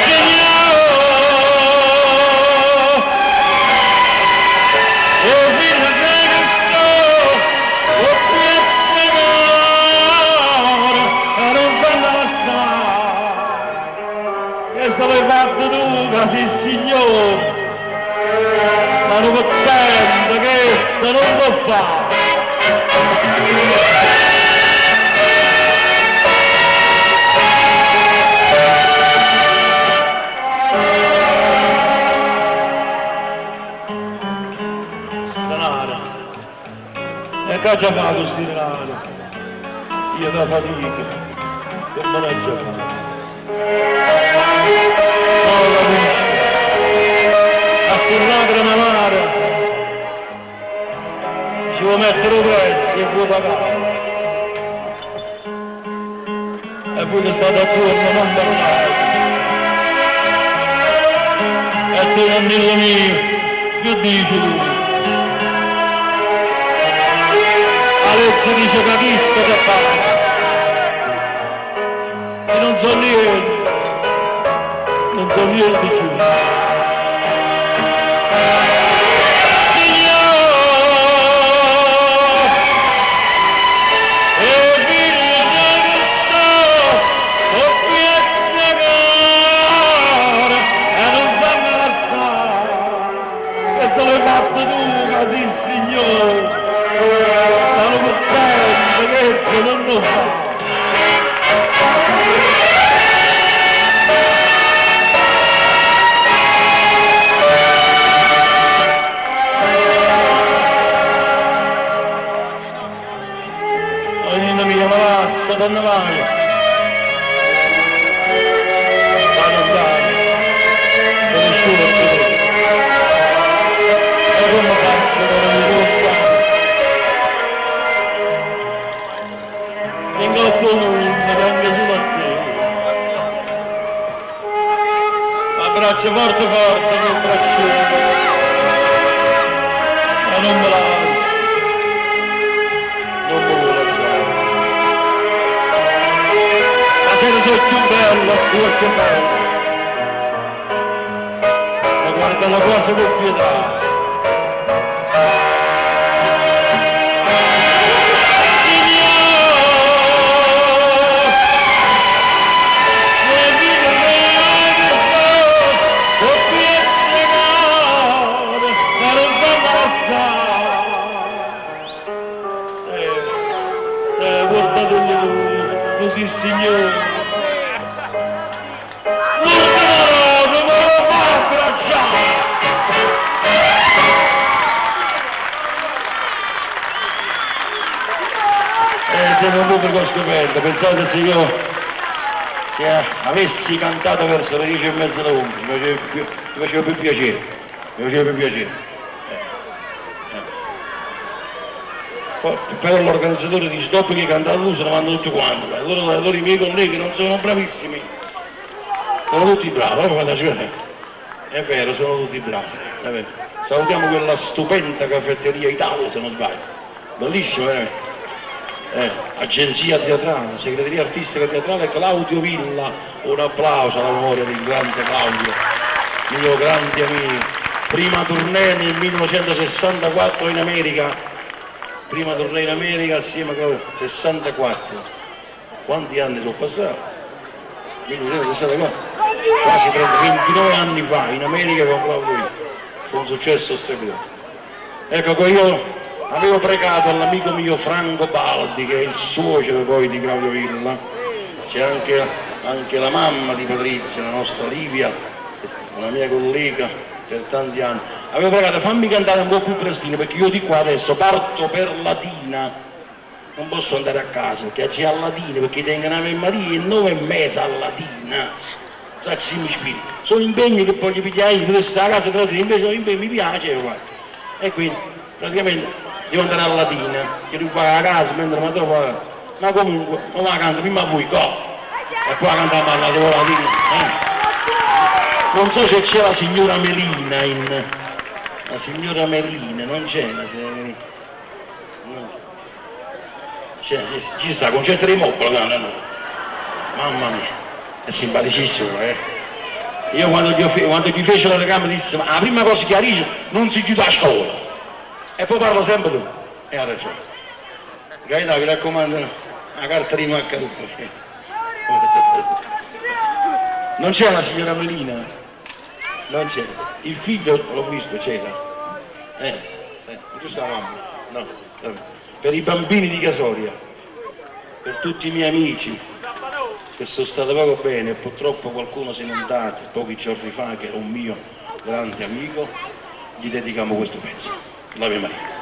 Signore, figlio sei che Ah sì signore, ma non possente che sta non può fare. Denaro, e che già fa questo denaro? Io da fatica, che me l'ho già fatto. Non lo capisco, a sti lacrime amare, ci vuoi mettere un prezzo e vuoi pagare. E voi che state attorno non parlate. E tu non dillo mio, che dici tu? Alezzo dice che chi sto che fa? E non so niente più. Non lo fa. Nina mia, ma basta, donna vai. Ma non dai, per nessuno più. E come faccio, non mi devo stare. Ingolfo lui, ma venga solo a te. Abbraccio forte forte che braccio. Ma non me la lascio. Non me lo lasciare. Stasera sei più bella, sto occhio bello. Ma guarda la cosa con pietà. Così signore, l'ultimo non me lo fa abbracciare. Siamo un pubblico stupendo, pensate se io avessi cantato verso le 10:30 da 11, mi faceva più piacere. Però l'organizzatore dice dopo che canta lui se ne vanno tutti quanti, allora i miei colleghi non sono bravissimi, sono tutti bravi, è vero, sono tutti bravi, è vero. Salutiamo quella stupenda caffetteria Italia se non sbaglio, bellissima veramente, agenzia teatrale, segreteria artistica teatrale Claudio Villa, un applauso alla memoria del grande Claudio, mio grande amico, prima tournée nel 1964 in America. Prima tornai in America assieme a Claudio, 64. Quanti anni sono passati? 1964. Quasi 29 anni fa in America con Claudio Villa. Fu un successo strepitoso. Ecco, io avevo pregato all'amico mio Franco Baldi, che è il suocero poi di Claudio Villa. C'è anche la mamma di Patrizia, la nostra Livia, una mia collega per tanti anni. Avevo pregato fammi cantare un po' più prestino perché io di qua adesso parto per Latina, non posso andare a casa perché c'è a Latina, perché tengono Ave Maria e 9:30 a Latina, sai che mi spingo, sono impegni che poi gli pigliai per stare a casa per la sera, invece sono impegni, mi piace guarda. E quindi praticamente devo andare a Latina, che lui va a casa mentre mi trovo, ma comunque non la canto prima voi go e poi la cantiamo alla Latina. Non so se c'è la signora Melina la signora Melina, non c'è la signora Melina. Non so. Ci sta, concetto di mobile, no. Mamma mia, è simpaticissimo, Io quando gli fece la reclama disse, ma la prima cosa che chiarisce, non si chiude a scuola. E poi parla sempre tu. E ha ragione. Gaetano, mi raccomando, la carta di Maccarucco. Non c'è la signora Melina? Non c'è. Il figlio l'ho visto, c'era. Giusto la mamma? No. Per i bambini di Casoria, per tutti i miei amici che sono stati poco bene e purtroppo qualcuno se n'è andato pochi giorni fa, che era un mio grande amico, gli dedichiamo questo pezzo. L'Ave Maria.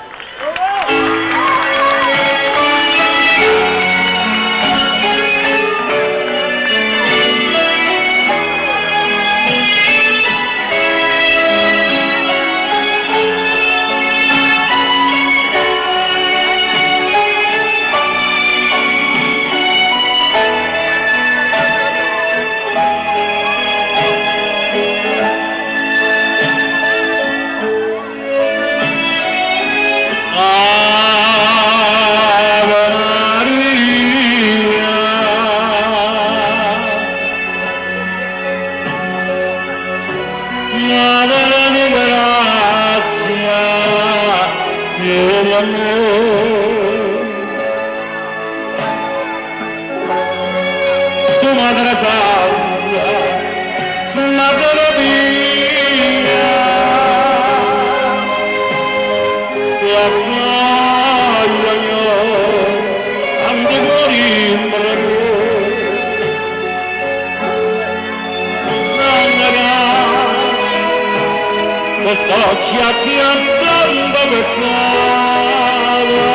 Ci attiandando per strada,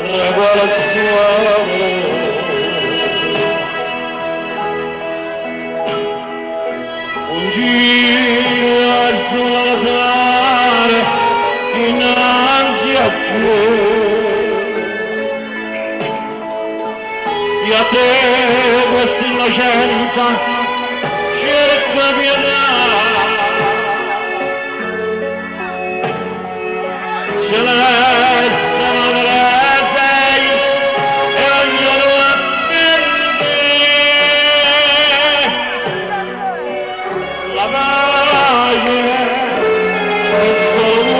regolazione. Un giro a solazzare innanzi a te, e a te questa innocenza cerca pietà. Celeste madre sei e ognuno per te la pace è solo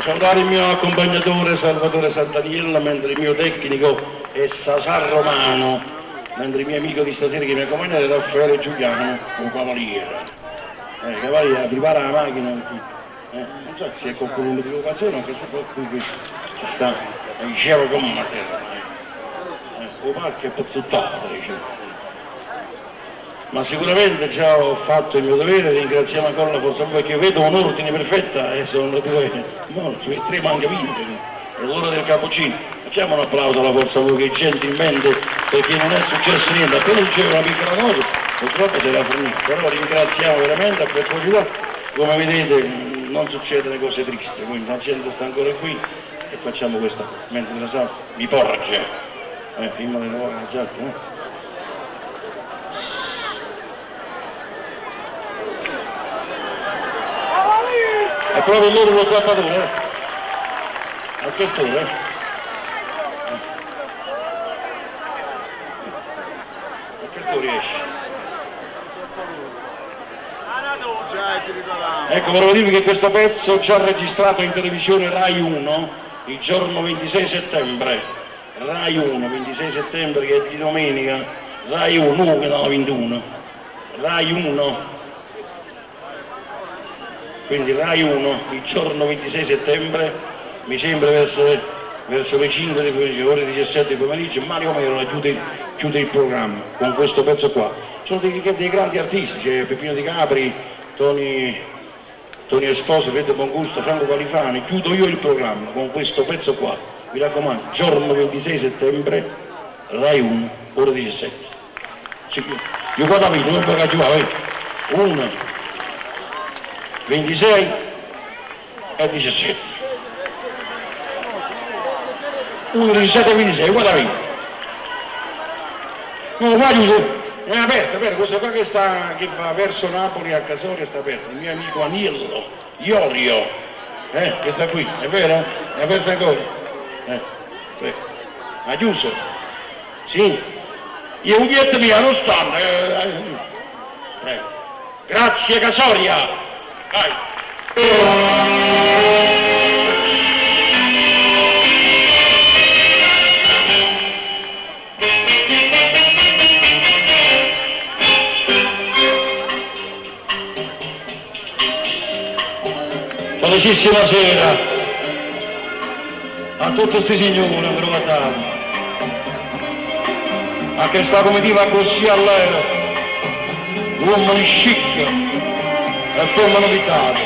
salutare il mio accompagnatore Salvatore Santaniella, mentre il mio tecnico è Sasà Romano, mentre il mio amico di stasera che mi accompagna è Raffaele Giuliano, un cavaliere. Cavaliere, prepara la macchina, non so se è qualcuno di vocazione o che se qualcuno qui ci sta in cielo come una terra. Sto parco è pezzuttato, diciamo. Ma sicuramente già ho fatto il mio dovere, ringraziamo ancora la Forza Pubblica perché vedo un ordine perfetta e sono due morti, tre manca vinte, è l'ora del cappuccino. Facciamo un applauso alla Forza Pubblica gentilmente perché non è successo niente, appena diceva una piccola cosa, purtroppo si era finito, però ringraziamo veramente a perpetuità, come vedete non succedono cose tristi, quindi la gente sta ancora qui e facciamo questa, mentre si sa, vi porge, prima di nuovo la giacca, È proprio loro lo zappatore, a quest'ora, a questo riesce. Ecco, volevo dirvi che questo pezzo già registrato in televisione Rai 1 il giorno 26 settembre, Rai 1, 26 settembre che è di domenica, Rai 1, che no, 21, Rai 1. Quindi Rai 1 il giorno 26 settembre, mi sembra essere verso le 5 di pomeriggio, ore 17 di pomeriggio, Mario Merola chiude il programma con questo pezzo qua. Sono dei grandi artisti, c'è Peppino Di Capri, Tony Esposo, Fred Bongusto, Franco Califani. Chiudo io il programma con questo pezzo qua, mi raccomando, giorno 26 settembre, Rai 1, ore 17. Sì, io guardo qui, non può caggiare, 1, 26 e 17. 1, 17 e 26, guarda qui. No, qua è aperto, questo qua che va verso Napoli a Casoria sta aperto, il mio amico Aniello, Iorio, che sta qui, è vero? È aperto ancora? Prego. Ha chiuso? Sì. Io un biglietto mio non stanno, prego. Grazie Casoria. Vai. Felicissima sera a tutti questi signori, per guardare. A che sta comitiva così all'era, uomini chic e formano vitale.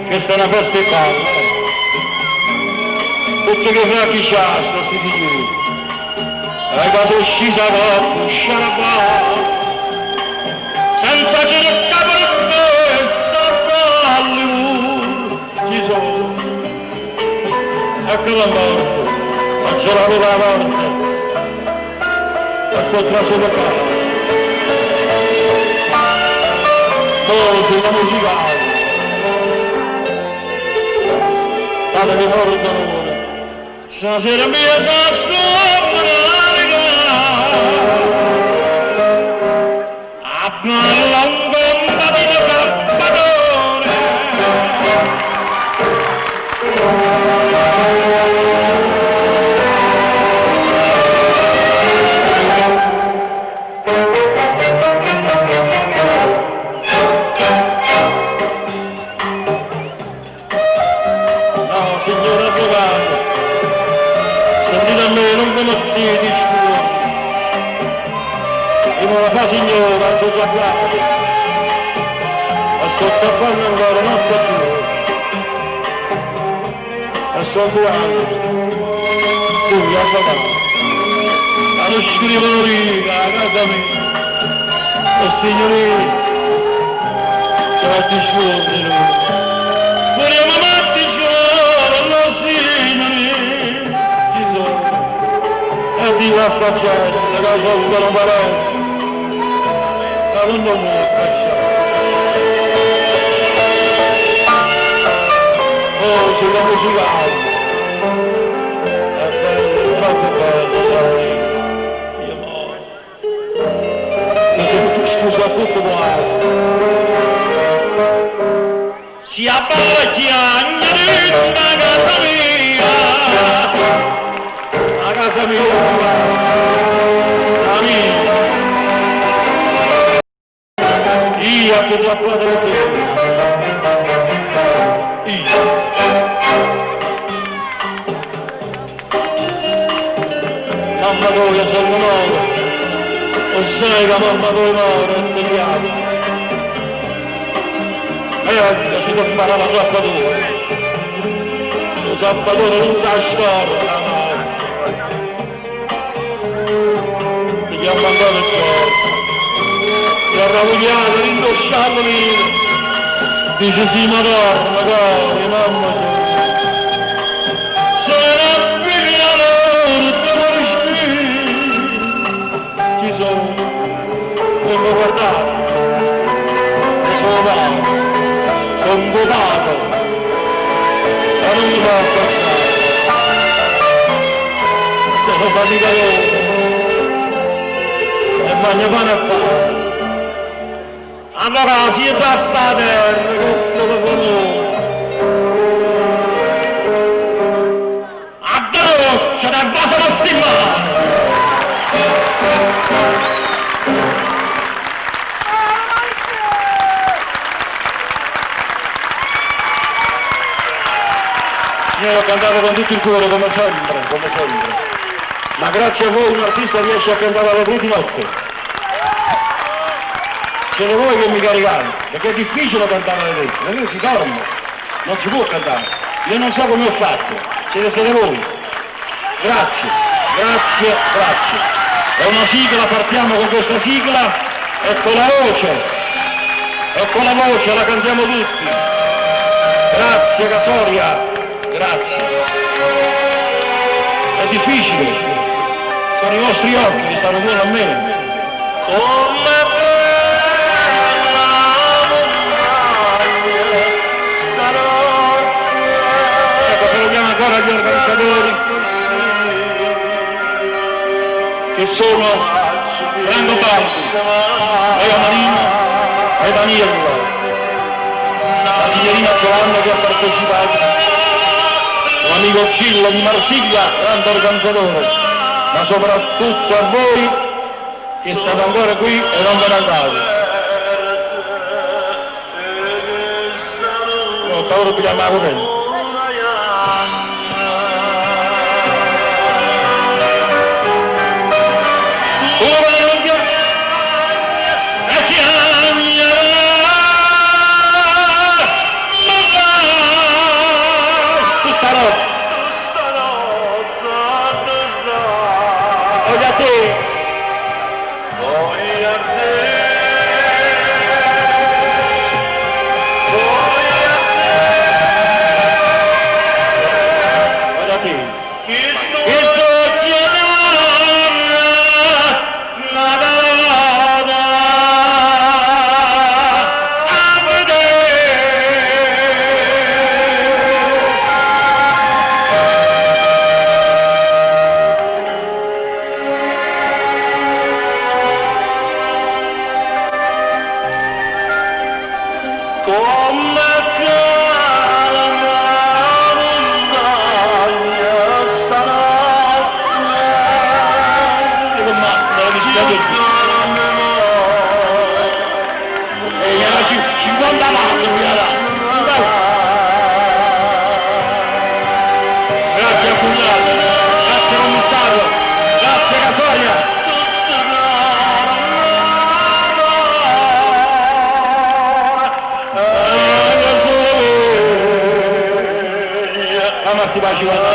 Questa è una festa di balla, tutti che fracchi c'ha, sti figlioli. E cose scesa a sciarabà, senza cercare per ci sono, ecco la morte, ma ce l'aveva la morte, e si è traso da qua. Sulla musicale, fatemi morto l'amore, stasera mia sa sopra a balla un gomma di zappadore. No, signora avvocato, sentite a me, non ve lo dite, scusa. Io non la fa signora, ci sono guardi. E sto zappando ancora, notte più. E sono 2 anni, tu mi avvocato, allo scrivono riga, a casa mia, e signorina, se la ti scusi, vogliamo matti solo, no signorina, ci sono, e di questa gente, che sono parenti, ma non lo può cacciare. Oh, sulla musicale, è bello, troppo bello, dai, io muoio. Mi sento scusa a tutto quanto. Si abbaracchiagna dentro a casa mia, la mia. Io ti già padre te. Mamma tua sono nuova, e sai che mamma tua muore e ti chiama. E oggi si può fare la zappatura, la zappatura non sa storia, ti chiama ancora il giorno, ti ha ravogliato, l'indosciato lì. Dice sì, madonna, cari, mamma se la figlia loro te morisci. Ci sono, devo guardare, sono vago, sono godato, e non mi fa passare. Se lo fatica io, e bagna pane a pane. Allora si è zappata a terra, questo telefono. A doccia da vaso da stimare. Io ho cantato con tutto il cuore, come sempre, come sempre. Ma grazie a voi un artista riesce a cantare alle 3 di notte. Siete voi che mi caricate, perché è difficile cantare alle 3, alle 3 si dorme, non si può cantare. Io non so come ho fatto, siete voi. Grazie, grazie, grazie. È una sigla, partiamo con questa sigla e con la voce la cantiamo tutti. Grazie Casoria, grazie. È difficile, sono i vostri occhi che stanno buoni a me. Ecco, salutiamo ancora gli organizzatori che sono Franco Bausi, Leo Marino e Danilo, la signorina Giovanna che ha partecipato, l'amico Cillo di Marsiglia, grande organizzatore, ma soprattutto a voi che state ancora qui e non ve ne andate. Ho paura di chiamare la corrente. Sti paci, guarda,